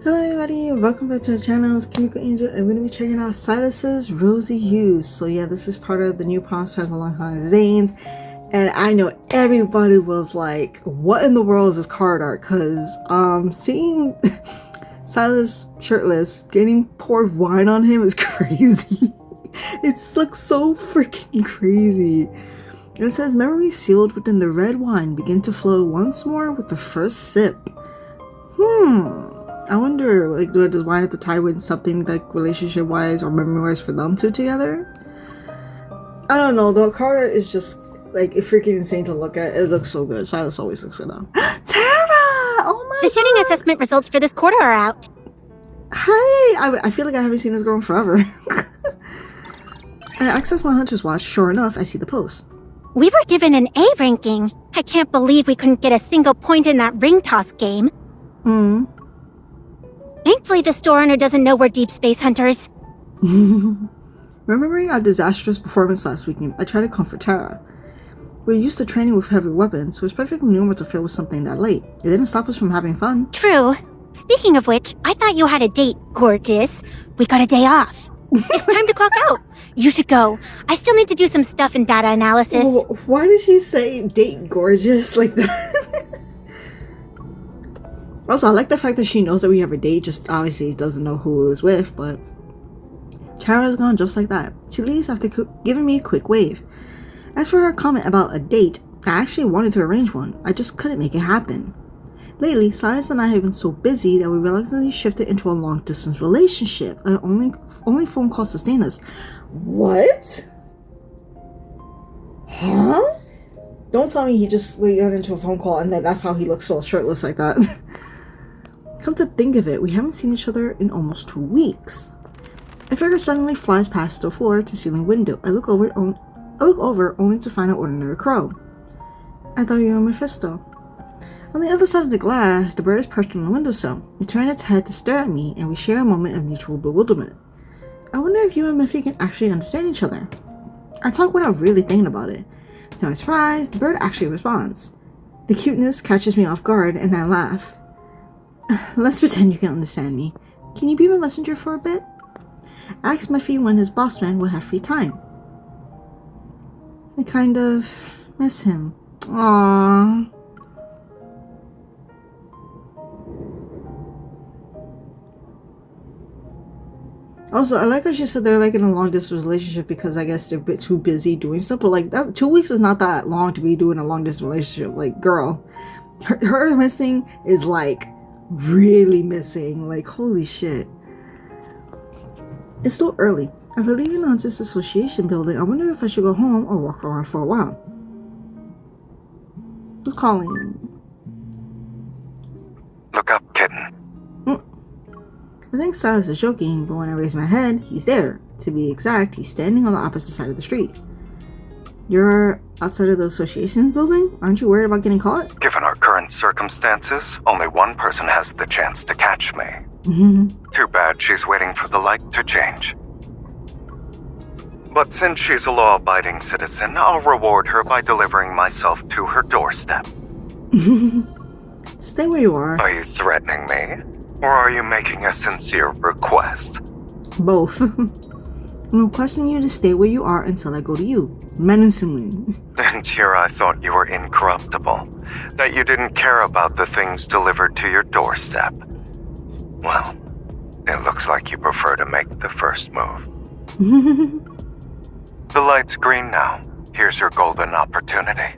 Hello everybody, welcome back to the channel. It's Chemical Angel and we're going to be checking out Sylus's Rosy Hues. So yeah, this is part of the new Palm Stars alongside Zane's. And I know everybody was like, what in the world is this card art? Because seeing Sylus shirtless, getting poured wine on him is crazy. It looks so freaking crazy. And it says, memories sealed within the red wine begin to flow once more with the first sip. I wonder, like, does wine have to tie with something like relationship-wise or memory-wise for them two together? I don't know. The card art is just like freaking insane to look at. It looks so good. Silas always looks good now. Tara! Oh my god! The shooting assessment results for this quarter are out. Hi! I feel like I haven't seen this girl in forever. I access my hunter's watch. Sure enough, I see the post. We were given an A ranking. I can't believe we couldn't get a single point in that ring toss game. Thankfully, the store owner doesn't know we're deep space hunters. Remembering our disastrous performance last weekend, I tried to comfort Tara. We're used to training with heavy weapons, so it's perfectly normal to fail with something that late. It didn't stop us from having fun. True. Speaking of which, I thought you had a date, gorgeous. We got a day off. It's time to clock out. You should go. I still need to do some stuff in data analysis. Why did she say date gorgeous like that? Also, I like the fact that she knows that we have a date, just obviously doesn't know who it was with, but Tara's gone just like that. She leaves after giving me a quick wave. As for her comment about a date, I actually wanted to arrange one. I just couldn't make it happen. Lately, Sylus and I have been so busy that we reluctantly shifted into a long-distance relationship, and only phone calls sustain us. What? Huh? Don't tell me we got into a phone call and then that's how he looks so shirtless like that. Come to think of it, we haven't seen each other in almost 2 weeks. A figure suddenly flies past the floor to ceiling window. I look over only to find an ordinary crow. I thought you were Mephisto. On the other side of the glass, the bird is perched on the windowsill. It turns its head to stare at me, and we share a moment of mutual bewilderment. I wonder if you and Miffy can actually understand each other. I talk without really thinking about it. To my surprise, the bird actually responds. The cuteness catches me off guard, and I laugh. Let's pretend you can understand me. Can you be my messenger for a bit? I asked Miffy when his boss man will have free time. I kind of miss him. Aww. Also, I like how she said they're like in a long distance relationship because I guess they're a bit too busy doing stuff. But like, 2 weeks is not that long to be doing a long distance relationship. Like, girl, her missing is like really missing. Like, holy shit. It's still early. After leaving the Hunters Association building, I wonder if I should go home or walk around for a while. Who's calling? Look up, kitten. I think Sylus is joking, but when I raise my head, he's there. To be exact, he's standing on the opposite side of the street. You're outside of the association's building? Aren't you worried about getting caught? Given our current circumstances, only one person has the chance to catch me. Too bad she's waiting for the light to change. But since she's a law-abiding citizen, I'll reward her by delivering myself to her doorstep. Stay where you are. Are you threatening me? Or are you making a sincere request? Both. I'm requesting you to stay where you are until I go to you. Menacingly. And here I thought you were incorruptible. That you didn't care about the things delivered to your doorstep. Well, it looks like you prefer to make the first move. The light's green now. Here's your golden opportunity.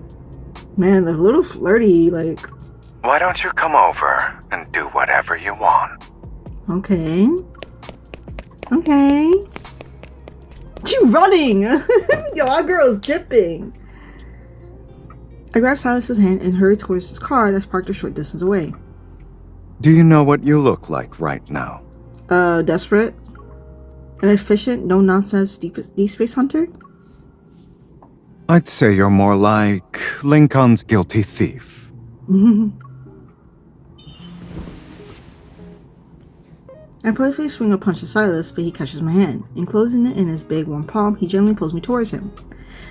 Man, they're a little flirty, like... Why don't you come over and do whatever you want? Okay. Okay. She's running! Yo, our girl's dipping. I grab Sylus's hand and hurry towards his car that's parked a short distance away. Do you know what you look like right now? Desperate. An efficient, no-nonsense deep space hunter? I'd say you're more like Lincoln's guilty thief. I playfully swing a punch at Sylus, but he catches my hand. Enclosing it in his big warm palm, he gently pulls me towards him.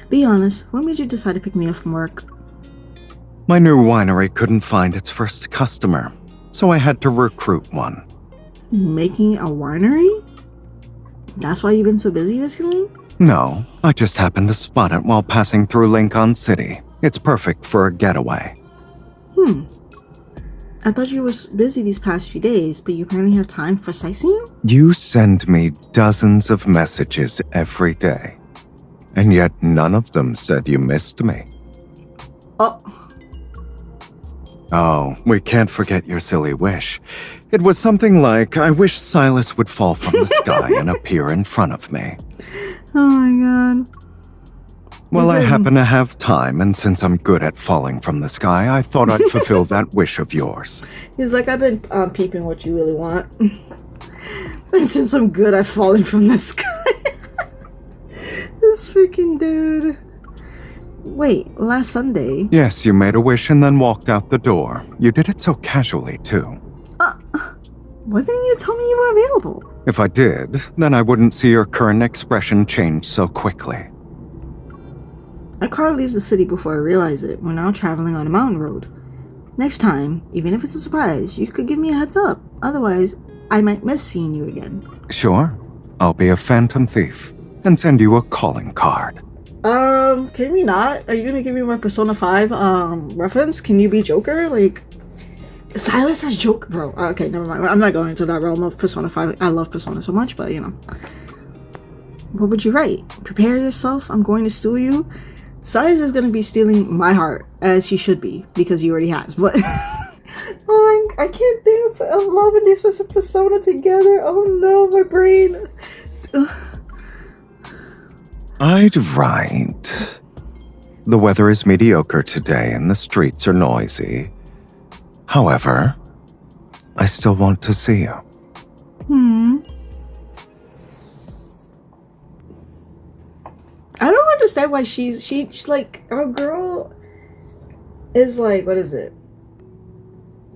Be honest, what made you decide to pick me up from work? My new winery couldn't find its first customer, so I had to recruit one. He's making a winery? That's why you've been so busy recently? No, I just happened to spot it while passing through Lincoln City. It's perfect for a getaway. I thought you were busy these past few days, but you apparently have time for sightseeing? You send me dozens of messages every day, and yet none of them said you missed me. Oh, we can't forget your silly wish. It was something like, I wish Sylus would fall from the sky and appear in front of me. Oh my god. Well, I happen to have time, and since I'm good at falling from the sky, I thought I'd fulfill that wish of yours. He's like, I've been peeping what you really want. And since I'm good at falling from the sky. This freaking dude. Wait, last Sunday? Yes, you made a wish and then walked out the door. You did it so casually, too. Why didn't you tell me you were available? If I did, then I wouldn't see your current expression change so quickly. My car leaves the city before I realize it. We're now traveling on a mountain road. Next time, even if it's a surprise, you could give me a heads up. Otherwise, I might miss seeing you again. Sure. I'll be a phantom thief and send you a calling card. Can we not? Are you gonna give me my Persona 5 reference? Can you be Joker? Like, Sylus as Joker, bro. Okay, never mind. I'm not going into that realm of Persona 5. I love Persona so much, but you know. What would you write? Prepare yourself. I'm going to steal you. Sylus is gonna be stealing my heart, as he should be, because he already has. But oh, I can't think of loving these with Persona together. Oh no, my brain. I'd write. The weather is mediocre today and the streets are noisy. However, I still want to see you. I don't understand why she's like, our girl is like, what is it?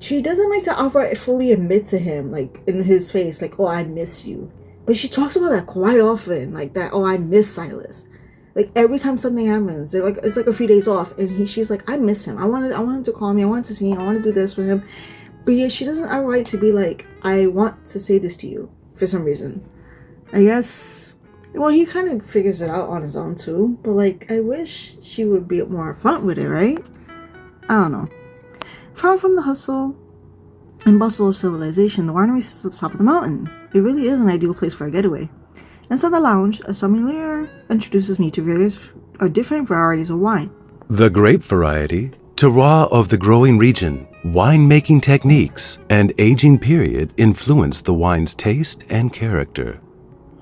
She doesn't like to outright fully admit to him, like, in his face, like, oh, I miss you. But she talks about that quite often, like that, oh, I miss Sylus. Like, every time something happens, it's like a few days off, and she's like, I miss him. I want him to call me. I want to see him. I want to do this with him. But yeah, she doesn't outright to be like, I want to say this to you for some reason. I guess, well, he kind of figures it out on his own too. But like, I wish she would be more upfront with it, right? I don't know. Far from the hustle and bustle of civilization, the winery sits at the top of the mountain. It really is an ideal place for a getaway. Inside the lounge, a sommelier introduces me to different varieties of wine. The grape variety, terroir of the growing region, winemaking techniques, and aging period influence the wine's taste and character.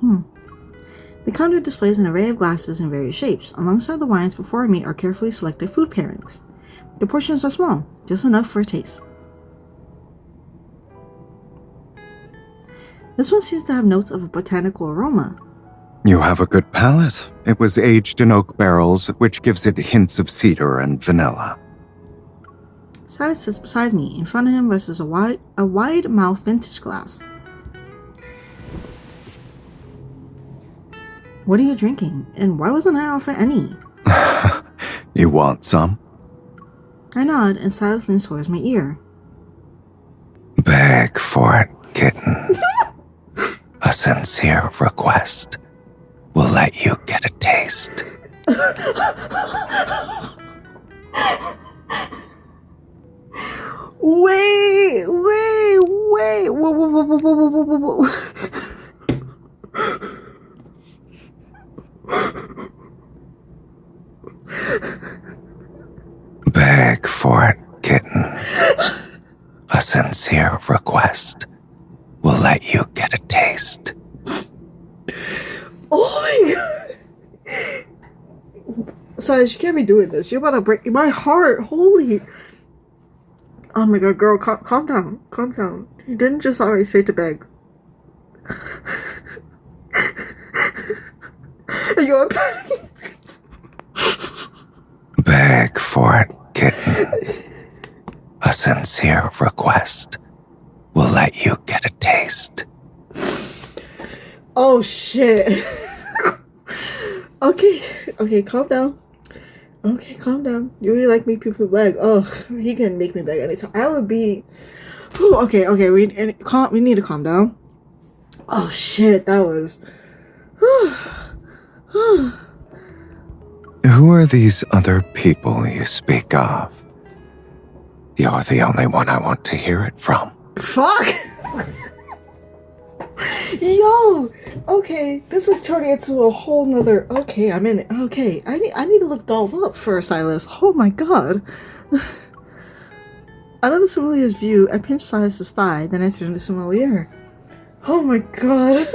The counter displays an array of glasses in various shapes. Alongside the wines before me are carefully selected food pairings. The portions are small, just enough for a taste. This one seems to have notes of a botanical aroma. You have a good palate. It was aged in oak barrels, which gives it hints of cedar and vanilla. Sylus sits beside me. In front of him rests a wide mouth vintage glass. What are you drinking? And why wasn't I offered any? You want some? I nod, and Sylus leans towards my ear. Beg for it, kitten. A sincere request will let you get a taste. Wait. Whoa. Beg for it, kitten. A sincere request will let you get a taste. Oh my god. Sylus, you can't be doing this. You're about to break my heart. Holy. Oh my god, girl, calm down. Calm down. You didn't just always say to beg. You're Beg for it, kitten. A sincere request will let you get a taste. Oh shit. Okay, calm down. Okay, calm down. You really like make people beg. Oh, he can make me beg anytime. I would be. Okay. We need to calm down. Oh shit, that was. Who are these other people you speak of? You're the only one I want to hear it from. Fuck! Yo! Okay, this is turning into a whole nother. Okay, I'm in it. Okay, I need to look dolled up for Sylus. Oh my god. Out of the sommeliers' view, I pinched Silas's thigh, then I turned to the sommelier. Oh my god.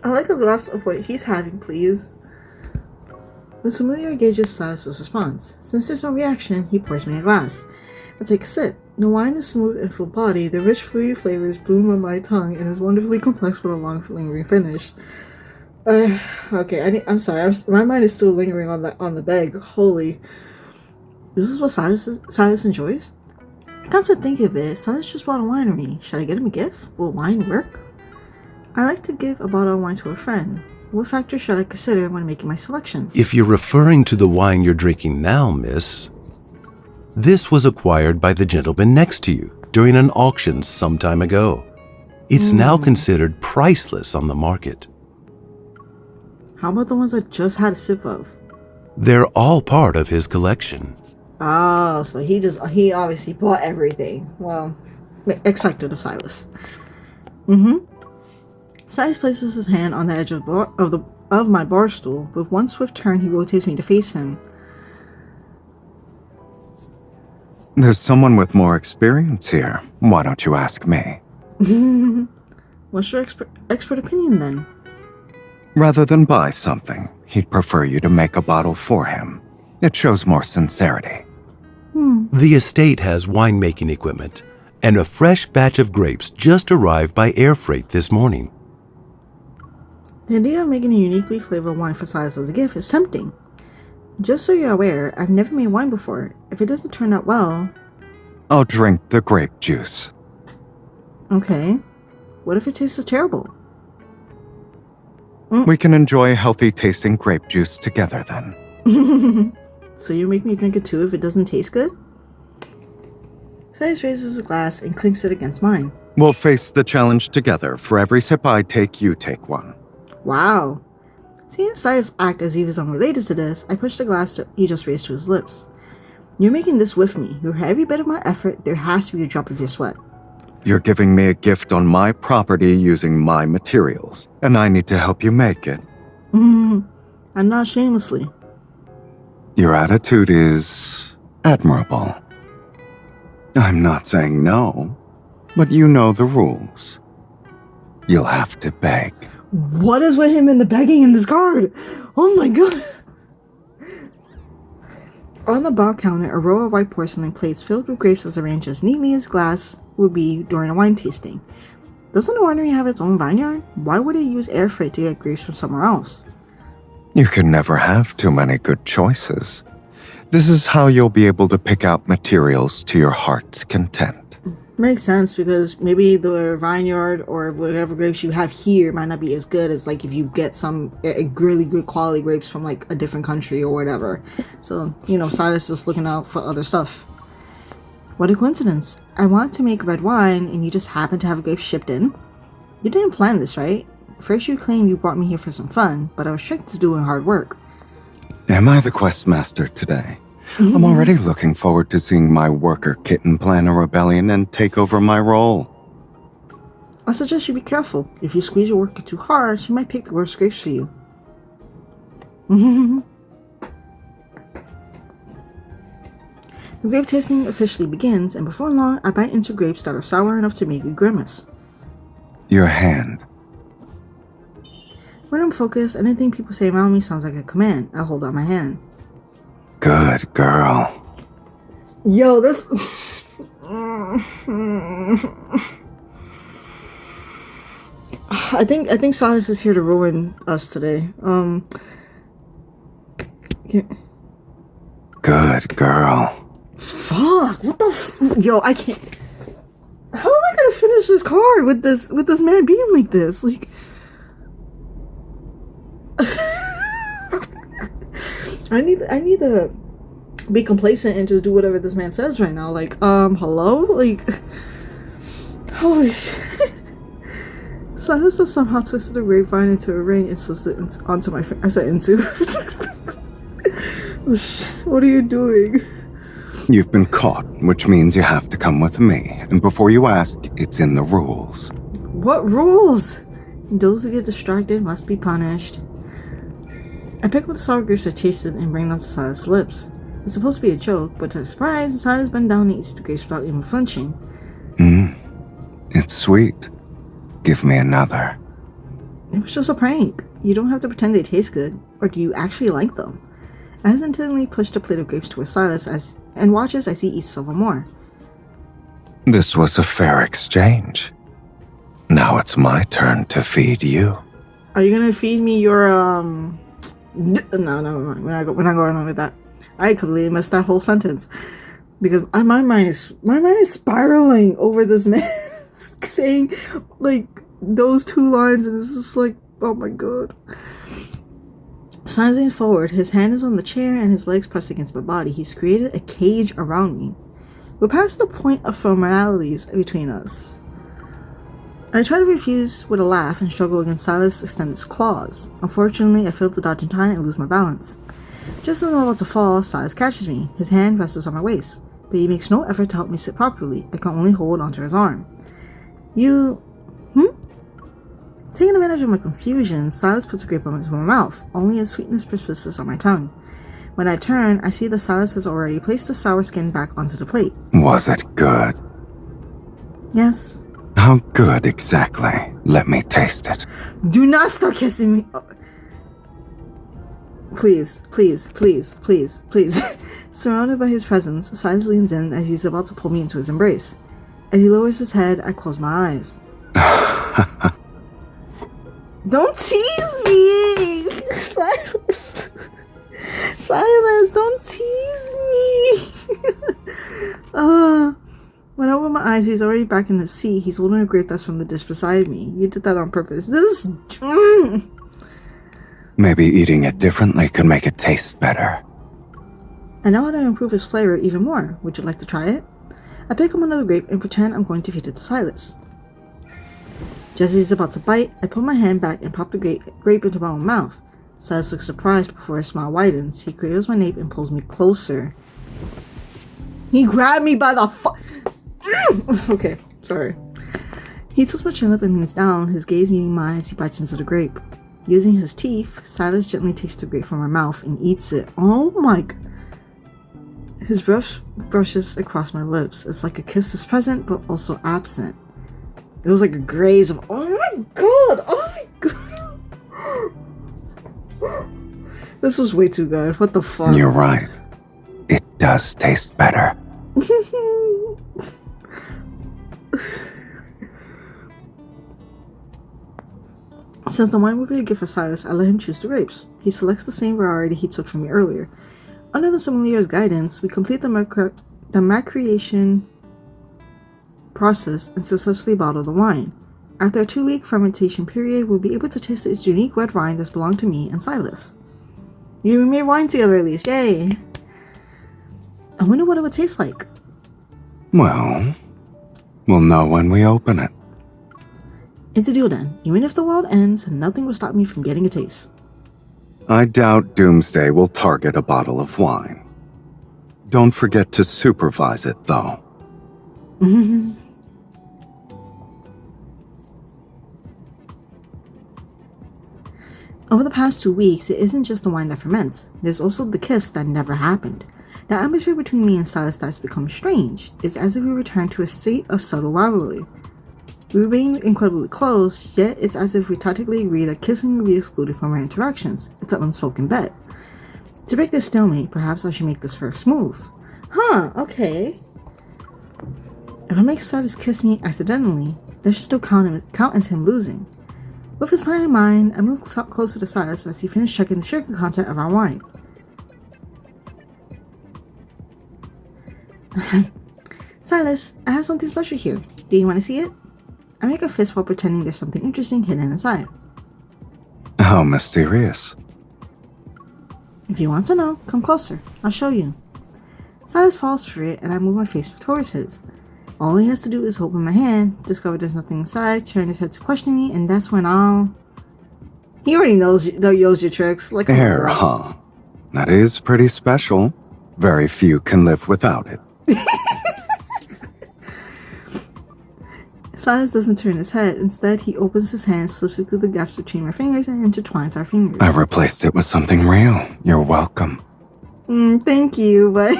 I'd like a glass of what he's having, please. The sommelier gauges Silas's response. Since there's no reaction, he pours me a glass. I take a sip. The wine is smooth and full-bodied. The rich, fruity flavors bloom on my tongue and is wonderfully complex with a long, lingering finish. Okay, I'm sorry. My mind is still lingering on the bag. Holy. This is what Sylus enjoys? Come to think of it, Sylus just bought a winery. Should I get him a gift? Will wine work? I like to give a bottle of wine to a friend. What factors should I consider when making my selection? If you're referring to the wine you're drinking now, miss, this was acquired by the gentleman next to you during an auction some time ago. It's now considered priceless on the market. How about the ones I just had a sip of? They're all part of his collection. Oh, so he obviously bought everything. Well, expected of Sylus. Sylus places his hand on the edge of my bar stool. With one swift turn, he rotates me to face him. There's someone with more experience here. Why don't you ask me? What's your expert opinion then? Rather than buy something, he'd prefer you to make a bottle for him. It shows more sincerity. The estate has winemaking equipment, and a fresh batch of grapes just arrived by air freight this morning. The idea of making a uniquely flavored wine for Sylus as a gift is tempting. Just so you're aware, I've never made wine before. If it doesn't turn out well... I'll drink the grape juice. Okay. What if it tastes terrible? We can enjoy healthy tasting grape juice together then. So you make me drink it too if it doesn't taste good? Sylus raises a glass and clinks it against mine. We'll face the challenge together. For every sip I take, you take one. Wow. Seeing Sylus act as if he was unrelated to this, I pushed the glass he just raised to his lips. You're making this with me. For every bit of my effort, there has to be a drop of your sweat. You're giving me a gift on my property using my materials, and I need to help you make it. And not shamelessly. Your attitude is admirable. I'm not saying no, but you know the rules. You'll have to beg. What is with him and the begging in this card? Oh my god. On the bar counter, a row of white porcelain plates filled with grapes was arranged as neatly as glass would be during a wine tasting. Doesn't the winery have its own vineyard? Why would it use air freight to get grapes from somewhere else? You can never have too many good choices. This is how you'll be able to pick out materials to your heart's content. Makes sense, because maybe the vineyard or whatever grapes you have here might not be as good as like if you get some really good quality grapes from like a different country or whatever. So, you know, Sylus is looking out for other stuff. What a coincidence. I wanted to make red wine and you just happened to have grapes shipped in? You didn't plan this, right? First you claim you brought me here for some fun, but I was tricked to doing hard work. Am I the quest master today? I'm already looking forward to seeing my worker kitten plan a rebellion and take over my role. I suggest you be careful. If you squeeze your worker too hard, she might pick the worst grapes for you. The grape tasting officially begins, and before long, I bite into grapes that are sour enough to make me grimace. Your hand. When I'm focused, anything people say around me sounds like a command. I hold out my hand. Good girl. Yo, this... I think Sylus is here to ruin us today. Good girl. Fuck! What the Yo, I can't... How am I gonna finish this card with this man being like this? Like... I need to be complacent and just do whatever this man says right now. Like, hello? Like... Holy shit. Sylus has somehow twisted a grapevine into a ring and slips it onto my finger. I said into. Oh, what are you doing? You've been caught, which means you have to come with me. And before you ask, it's in the rules. What rules? Those who get distracted must be punished. I pick up the sour grapes I tasted and bring them to Sylus' lips. It's supposed to be a joke, but to his surprise, Sylus bends down and eats the grapes without even flinching. It's sweet. Give me another. It was just a prank. You don't have to pretend they taste good. Or do you actually like them? I hesitantly pushed a plate of grapes towards Sylus and watches as he eats several more. This was a fair exchange. Now it's my turn to feed you. Are you gonna feed me your No, we're not going on with that. I completely missed that whole sentence because my mind is spiraling over this man saying like those two lines, and it's just like, oh my god. Sizing forward, his hand is on the chair and his legs pressed against my body. He's created a cage around me. We're past the point of formalities between us. I try to refuse with a laugh and struggle against Sylus' extended claws. Unfortunately, I fail to dodge in time and lose my balance. Just as I'm about to fall, Sylus catches me. His hand rests on my waist, but he makes no effort to help me sit properly. I can only hold onto his arm. Taking advantage of my confusion, Sylus puts a grape into my mouth. Only its sweetness persists on my tongue. When I turn, I see that Sylus has already placed the sour skin back onto the plate. Was it good? Yes. How good exactly? Let me taste it. Do not start kissing me. Oh. Please. Surrounded by his presence, Sylus leans in as he's about to pull me into his embrace. As he lowers his head, I close my eyes. Don't tease me! Sylus, don't tease me! When I open my eyes, he's already back in his seat. He's holding a grape that's from the dish beside me. You did that on purpose. Maybe eating it differently could make it taste better. I know how to improve his flavor even more. Would you like to try it? I pick up another grape and pretend I'm going to feed it to Sylus. Just as he's about to bite, I pull my hand back and pop the grape into my own mouth. Sylus looks surprised before his smile widens. He cradles my nape and pulls me closer. He grabbed me by the Okay, sorry. He tilts my chin up and leans down, his gaze meeting mine as he bites into the grape. Using his teeth, Sylus gently takes the grape from my mouth and eats it. Oh my... His breath brushes across my lips. It's like a kiss that's present but also absent. It was like a graze of, oh my god, oh my god. This was way too good. What the fuck? You're right. It does taste better. Since the wine would be a gift for Sylus, I let him choose the grapes. He selects the same variety he took from me earlier. Under the sommelier's guidance, we complete the macreation process and successfully bottle the wine. After a 2-week fermentation period, we'll be able to taste its unique red wine that's belonged to me and Sylus. You made wine together at least, yay! I wonder what it would taste like. Well, we'll know when we open it. It's a deal then. Even if the world ends, nothing will stop me from getting a taste. I doubt Doomsday will target a bottle of wine. Don't forget to supervise it, though. Over the past 2 weeks, it isn't just the wine that ferments. There's also the kiss that never happened. The atmosphere between me and Sylus has become strange. It's as if we returned to a state of subtle rivalry. We remain incredibly close, yet it's as if we tactically agree that kissing will be excluded from our interactions. It's an unspoken bet. To break this stalemate, perhaps I should make this first move. Huh, okay. If I make Sylus kiss me accidentally, that should still count as him losing. With his plan in mind, I move closer to Sylus as he finishes checking the sugar content of our wine. Sylus, I have something special here. Do you want to see it? I make a fist while pretending there's something interesting hidden inside. How mysterious. If you want to know, come closer. I'll show you. Sylus falls for it, and I move my face towards his. All he has to do is open my hand, discover there's nothing inside, turn his head to question me, and that's when I'll... He already knows your tricks. Like, Air, huh? That is pretty special. Very few can live without it. Sylus doesn't turn his head. Instead, he opens his hand, slips it through the gaps between my fingers, and intertwines our fingers. I replaced it with something real. You're welcome. Thank you, but...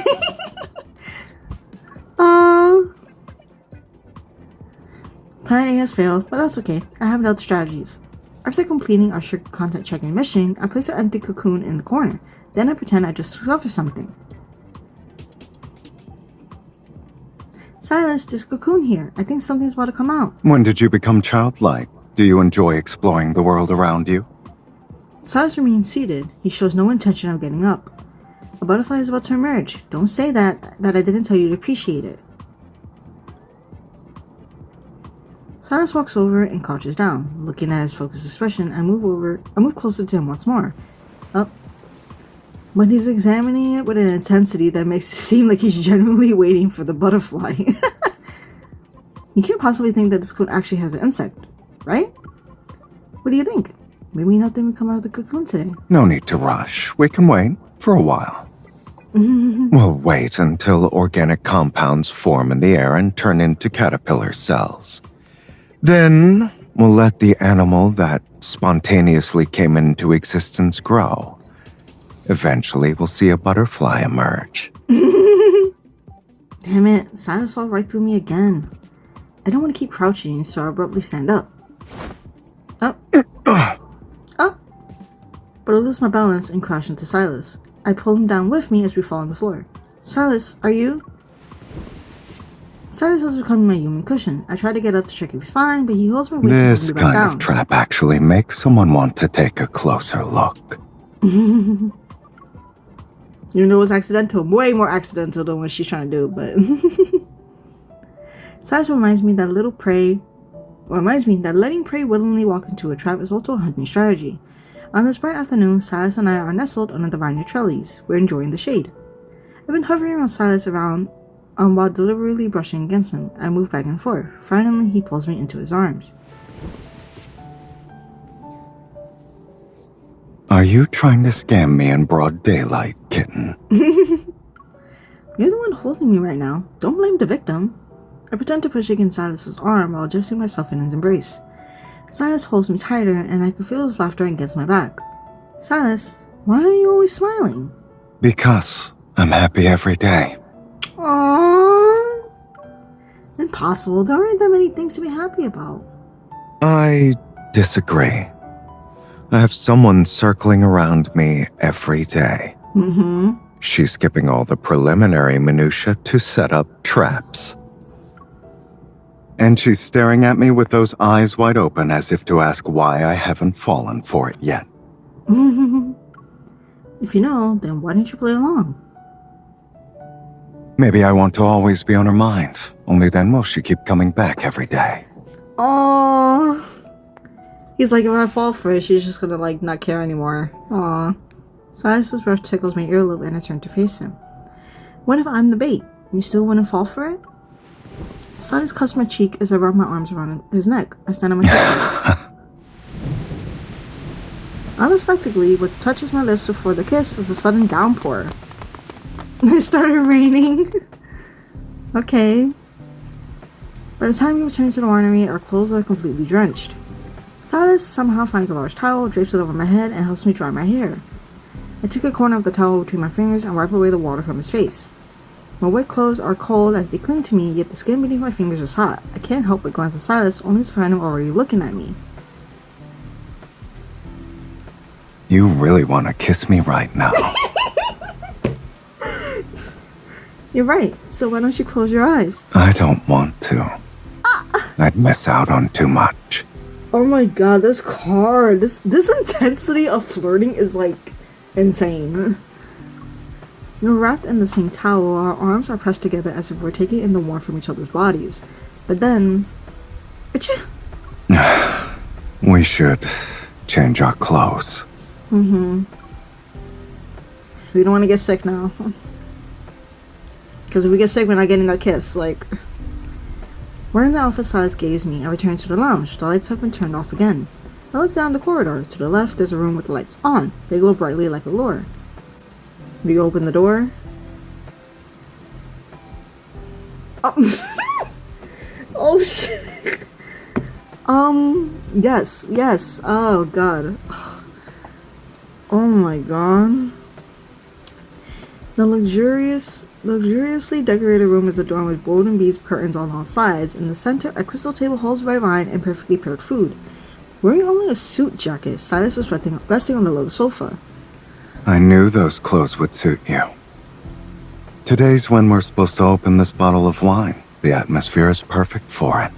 Plan A has failed, but that's okay. I have other strategies. After completing our strict content checking mission, I place an empty cocoon in the corner. Then I pretend I just discovered something. Sylus, there's a cocoon here. I think something's about to come out. When did you become childlike? Do you enjoy exploring the world around you? Sylus remains seated. He shows no intention of getting up. A butterfly is about to emerge. Don't say that I didn't tell you to appreciate it. Sylus walks over and crouches down. Looking at his focused expression, I move closer to him once more. Oh. But he's examining it with an intensity that makes it seem like he's genuinely waiting for the butterfly. You can't possibly think that this cocoon actually has an insect, right? What do you think? Maybe nothing will come out of the cocoon today. No need to rush. We can wait for a while. We'll wait until organic compounds form in the air and turn into caterpillar cells. Then we'll let the animal that spontaneously came into existence grow. Eventually, we'll see a butterfly emerge. Damn it, Sylus saw right through me again. I don't want to keep crouching, so I abruptly stand up. Oh. Oh. But I lose my balance and crash into Sylus. I pull him down with me as we fall on the floor. Sylus, are you? Sylus has become my human cushion. I try to get up to check if he's fine, but he holds my waist and This pulls me back kind down. of trap actually makes someone want to take a closer look. Even though it was accidental, way more accidental than what she's trying to do, but... Sylus reminds me that letting prey willingly walk into a trap is also a hunting strategy. On this bright afternoon, Sylus and I are nestled under the vineyard trellis. We're enjoying the shade. I've been hovering around Sylus while deliberately brushing against him. I move back and forth. Finally, he pulls me into his arms. Are you trying to scam me in broad daylight, kitten? You're the one holding me right now. Don't blame the victim. I pretend to push against Sylus's arm while adjusting myself in his embrace. Sylus holds me tighter, and I can feel his laughter against my back. Sylus, why are you always smiling? Because I'm happy every day. Aww. Impossible. There aren't that many things to be happy about. I disagree. I have someone circling around me every day. She's skipping all the preliminary minutia to set up traps. And she's staring at me with those eyes wide open as if to ask why I haven't fallen for it yet. If you know, then why don't you play along? Maybe I want to always be on her mind. Only then will she keep coming back every day. Aww. He's like, if I fall for it, she's just gonna, like, not care anymore. Aww. Sylus's breath tickles my earlobe and I turn to face him. What if I'm the bait? You still wouldn't fall for it? Sylus cups my cheek as I rub my arms around his neck. I stand on my tiptoes. Unexpectedly, what touches my lips before the kiss is a sudden downpour. It started raining. Okay. By the time we return to the winery, our clothes are completely drenched. Sylus somehow finds a large towel, drapes it over my head, and helps me dry my hair. I take a corner of the towel between my fingers and wipe away the water from his face. My wet clothes are cold as they cling to me, yet the skin beneath my fingers is hot. I can't help but glance at Sylus, only to find him already looking at me. You really want to kiss me right now? You're right, so why don't you close your eyes? I don't want to. I'd miss out on too much. Oh my god, this card, this intensity of flirting is like insane. We're wrapped in the same towel, our arms are pressed together as if we're taking in the warmth from each other's bodies. But then... We should change our clothes. We don't want to get sick now. Because if we get sick, we're not getting that kiss. Like, Wearing the outfit Silas gave me, I return to the lounge. The lights have been turned off again. I look down the corridor. To the left, there's a room with the lights on. They glow brightly like a lure. We open the door. Oh, oh shit. Yes. Oh god. Oh my god. The luxuriously decorated room is adorned with golden beads curtains on all sides. In the center, a crystal table holds red wine and perfectly paired food. Wearing only a suit jacket, Silas is resting on the low sofa. I knew those clothes would suit you. Today's when we're supposed to open this bottle of wine. The atmosphere is perfect for it.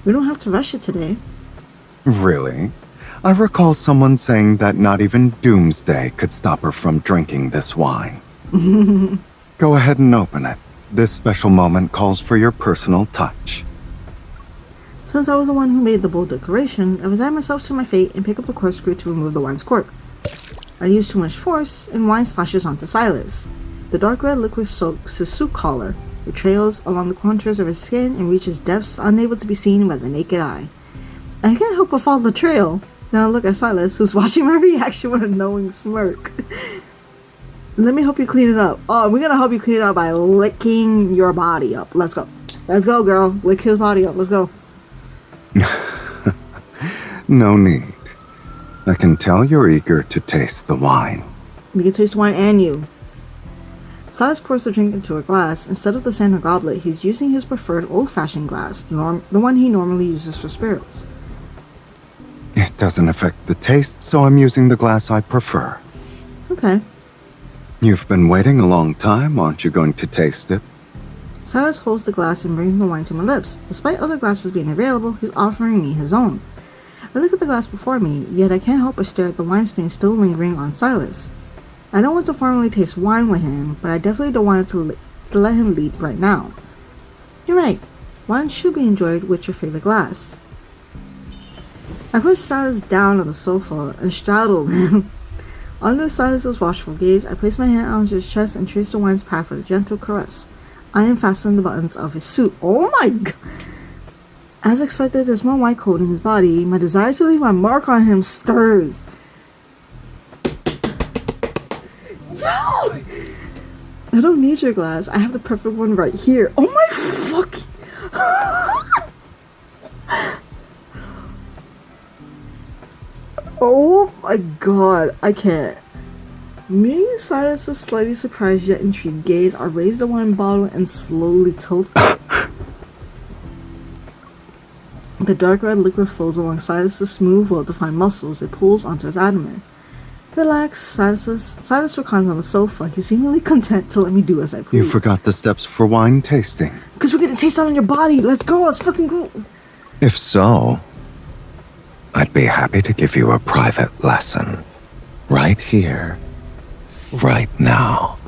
We don't have to rush it today. Really? I recall someone saying that not even Doomsday could stop her from drinking this wine. Go ahead and open it. This special moment calls for your personal touch. Since I was the one who made the bold declaration, I resign myself to my fate and pick up the corkscrew to remove the wine's cork. I use too much force, and wine splashes onto Silas. The dark red liquid soaks his suit collar. It trails along the contours of his skin and reaches depths unable to be seen by the naked eye. I can't help but follow the trail. Now I look at Silas, who's watching my reaction with a knowing smirk. Let me help you clean it up. Oh, we're gonna help you clean it up by licking your body up. Let's go. Let's go, girl. Lick his body up. Let's go. No need. I can tell you're eager to taste the wine. We can taste wine and you. Silas pours the drink into a glass. Instead of the standard goblet, he's using his preferred old-fashioned glass, the one he normally uses for spirits. It doesn't affect the taste, so I'm using the glass I prefer. Okay. You've been waiting a long time. Aren't you going to taste it? Silas holds the glass and brings the wine to my lips. Despite other glasses being available, he's offering me his own. I look at the glass before me, yet I can't help but stare at the wine stain still lingering on Silas. I don't want to formally taste wine with him, but I definitely don't want to let him lead right now. You're right. Wine should be enjoyed with your favorite glass. I pushed Silas down on the sofa and straddled him. Under Silas's watchful gaze, I placed my hand on his chest and traced the wine's path with a gentle caress. I unfastened the buttons of his suit. Oh my god! As expected, there's more wine coating his body. My desire to leave my mark on him stirs. Yo! I don't need your glass. I have the perfect one right here. Oh my fucking... Oh my god, I can't. Meeting Silas's slightly surprised yet intrigued gaze, I raise the wine bottle and slowly tilt it. The dark red liquid flows along Silas's smooth, well-defined muscles. It pulls onto his abdomen. Relax, Silas reclines on the sofa. He's seemingly content to let me do as I please. You forgot the steps for wine tasting. Because we're gonna taste that on your body. Let's go, let's fucking go. If so, I'd be happy to give you a private lesson. Right here. Right now.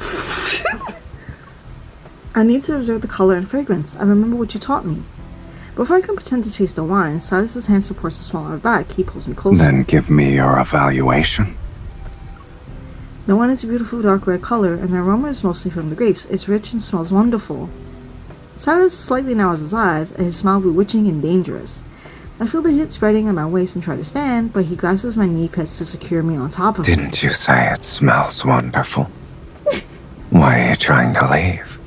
I need to observe the color and fragrance. I remember what you taught me. Before I can pretend to taste the wine, Silas's hand supports the small of my back. He pulls me closer. Then give me your evaluation. The wine is a beautiful dark red color, and the aroma is mostly from the grapes. It's rich and smells wonderful. Silas slightly narrows his eyes, and his smile bewitching and dangerous. I feel the heat spreading at my waist and try to stand, but he grasps my knee pads to secure me on top of him. Didn't you say it smells wonderful? Why are you trying to leave?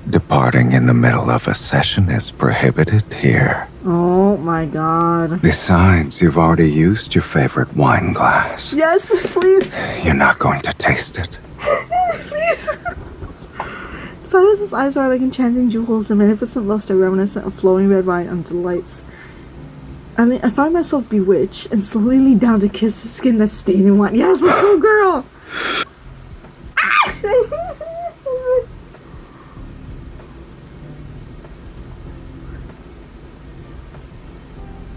Departing in the middle of a session is prohibited here. Oh my god. Besides, you've already used your favorite wine glass. Yes, please. You're not going to taste it. Please. Silas's eyes are like enchanting jewels, a magnificent luster reminiscent of flowing red wine under the lights. I find myself bewitched and slowly lean down to kiss the skin that's stained in wine. Yes, let's go, girl!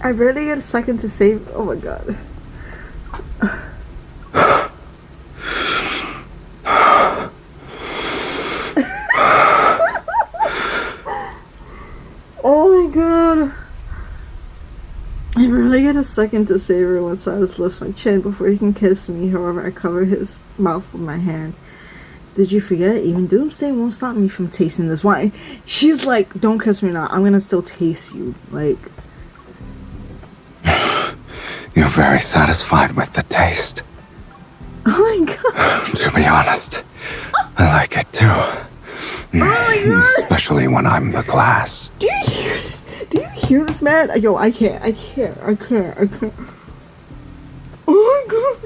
I barely get a second to save. Oh my god. Oh my god. I barely get a second to savor when Silas lifts my chin before he can kiss me. However, I cover his mouth with my hand. Did you forget? Even Doomsday won't stop me from tasting this wine. She's like, don't kiss me now. I'm gonna still taste you. Like, You're very satisfied with the taste. oh my god. To be honest, I like it too. Oh my god. Especially when I'm the glass. Do you hear this, man? Yo, I can't. Oh my god.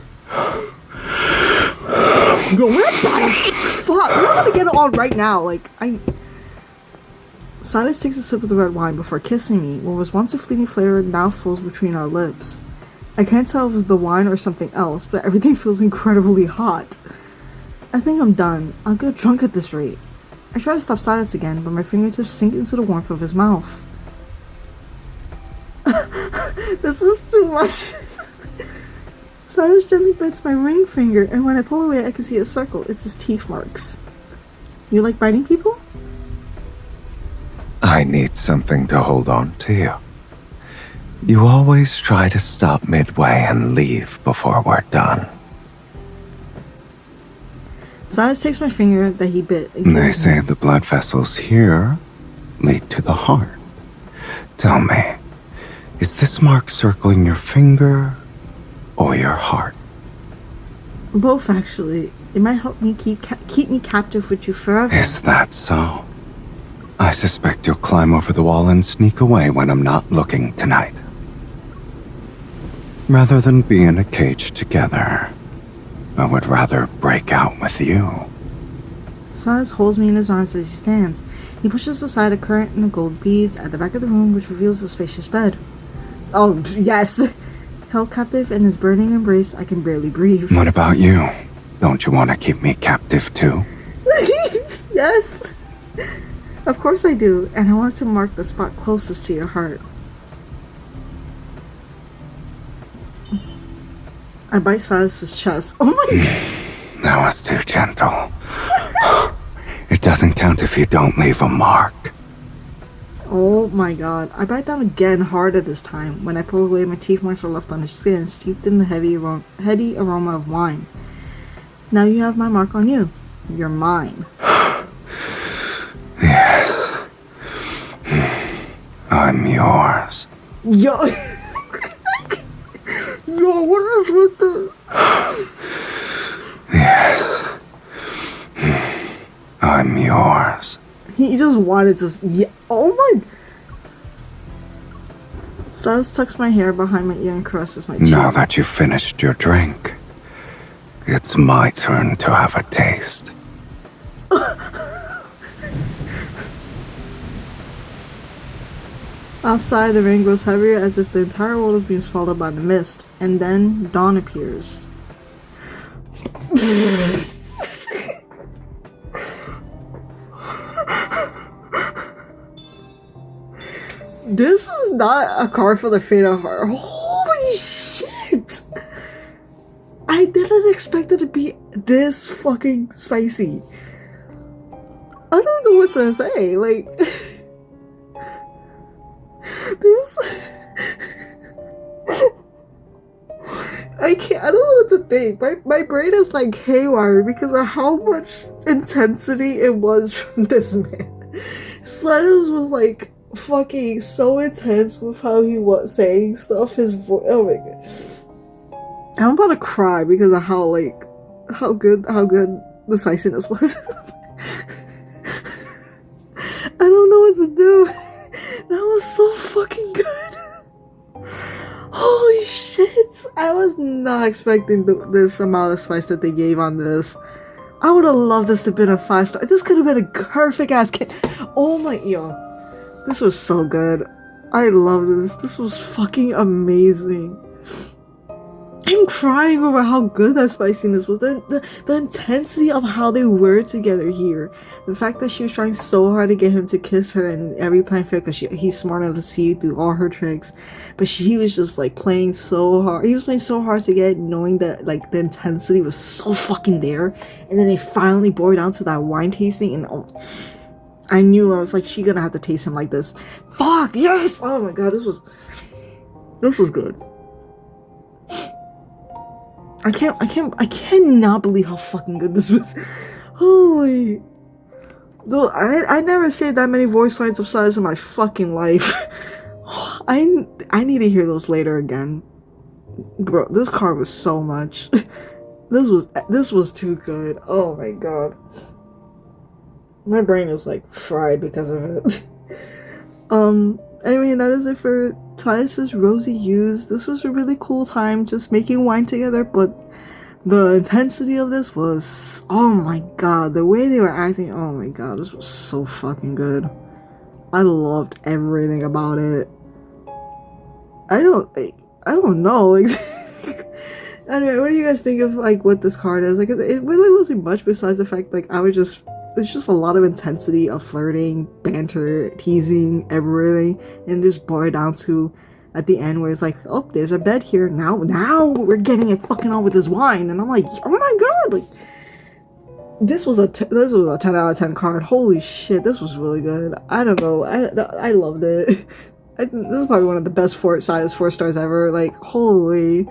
Yo, we're about to fuck. We're about to get it on right now. Like, Sylus takes a sip of the red wine before kissing me. What was once a fleeting flavor now flows between our lips. I can't tell if it's the wine or something else, but everything feels incredibly hot. I think I'm done. I'll get drunk at this rate. I try to stop Sylus again, but my fingertips sink into the warmth of his mouth. This is too much. Sylus gently bites my ring finger, and when I pull away, I can see a circle. It's his teeth marks. You like biting people? I need something to hold on to you. You always try to stop midway and leave before we're done. Sylus takes my finger that he bit. And They kisses say me. the blood vessels here lead to the heart. Tell me, is this mark circling your finger or your heart? Both, actually. It might help me keep me captive with you forever. Is that so? I suspect you'll climb over the wall and sneak away when I'm not looking tonight. Rather than be in a cage together, I would rather break out with you. Sylus holds me in his arms as he stands. He pushes aside a curtain of gold beads at the back of the room, which reveals a spacious bed. Oh, yes! Held captive in his burning embrace, I can barely breathe. What about you? Don't you want to keep me captive too? Yes! Of course I do, and I want to mark the spot closest to your heart. I bite Silas's chest. Oh my god! That was too gentle. It doesn't count if you don't leave a mark. Oh my god. I bite down again harder this time. When I pull away, my teeth marks are left on his skin, steeped in the heady aroma of wine. Now you have my mark on you. You're mine. Yes. I'm yours. Yo! Yo, what is with this? Yes. I'm yours. He just wanted to. Yeah. Oh my. Sylus tucks my hair behind my ear and caresses my cheek. Now that you've finished your drink, it's my turn to have a taste. Outside, the rain grows heavier as if the entire world is being swallowed by the mist, and then dawn appears. This is not a car for the faint of heart. Holy shit! I didn't expect it to be this fucking spicy. I don't know what to say. Like, there's. I don't know what to think. My brain is like haywire because of how much intensity it was from this man. Sylus was like fucking so intense with how he was saying stuff. His voice. Oh my god. I'm about to cry because of how good the spiciness was. I don't know what to do. That was so fucking good. Holy shit. I was not expecting this amount of spice that they gave on this. I would have loved this to have been a 5-star. This could have been a perfect ass kid. Oh my, yo. This was so good. I love this. This was fucking amazing. I'm crying over how good that spiciness was. The intensity of how they were together here. The fact that she was trying so hard to get him to kiss her and every plan failed because he's smart enough to see through all her tricks. But she was just like playing so hard. He was playing so hard to get, knowing that like the intensity was so fucking there. And then they finally bore down to that wine tasting, and I knew, I was like, she gonna have to taste him like this. Fuck, yes! Oh my god, this was good. I cannot believe how fucking good this was. Holy. Dude, I never saved that many voice lines of Sylus in my fucking life. I need to hear those later again. Bro, this card was so much. This was too good. Oh my god. My brain is like fried because of it. Anyway, that is it for Sylus's Rosy Use. This was a really cool time just making wine together, but the intensity of this was, oh my god, the way they were acting, oh my god, this was so fucking good. I loved everything about it. I don't know, like, anyway, what do you guys think of, like, what this card is? Like, it really wasn't much besides the fact, like, it's just a lot of intensity of flirting, banter, teasing, everything, and just boiled down to at the end where it's like, oh, there's a bed here. Now we're getting it fucking on with this wine. And I'm like, oh my god, like, this was a 10 out of 10 card. Holy shit, this was really good. I don't know, I loved it. This is probably one of the best Sylus 4 stars ever. Like, holy,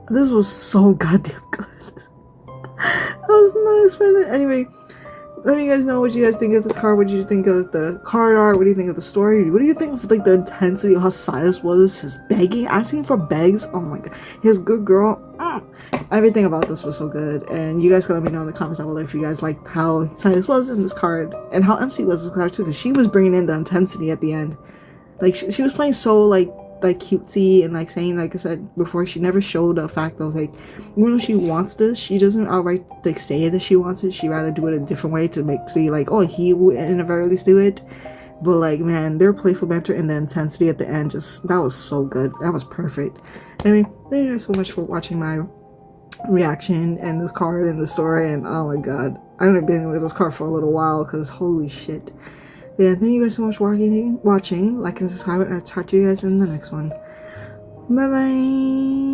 this was so goddamn good. I was not expecting it. Anyway, let me guys know what you guys think of this card. What did you think of the card art? What do you think of the story? What do you think of, like, the intensity of how Sylus was? His begging, asking for begs. Oh my god, his good girl. Everything about this was so good. And you guys can let me know in the comments down below if you guys liked how Sylus was in this card and how MC was in this card too, because she was bringing in the intensity at the end. Like, she was playing so like cutesy and, like, saying, like I said before, she never showed the fact of, like, even though she wants this, she doesn't outright, like, say that she wants it. She rather do it a different way to make see, like, oh, he would in the very least do it. But, like, man, their playful banter and the intensity at the end, just, that was so good. That was perfect. Anyway, thank you guys so much for watching my reaction and this card and the story, and oh my god, I'm gonna be with this card for a little while because holy shit. Yeah, thank you guys so much for watching, like and subscribe, and I'll talk to you guys in the next one. Bye bye.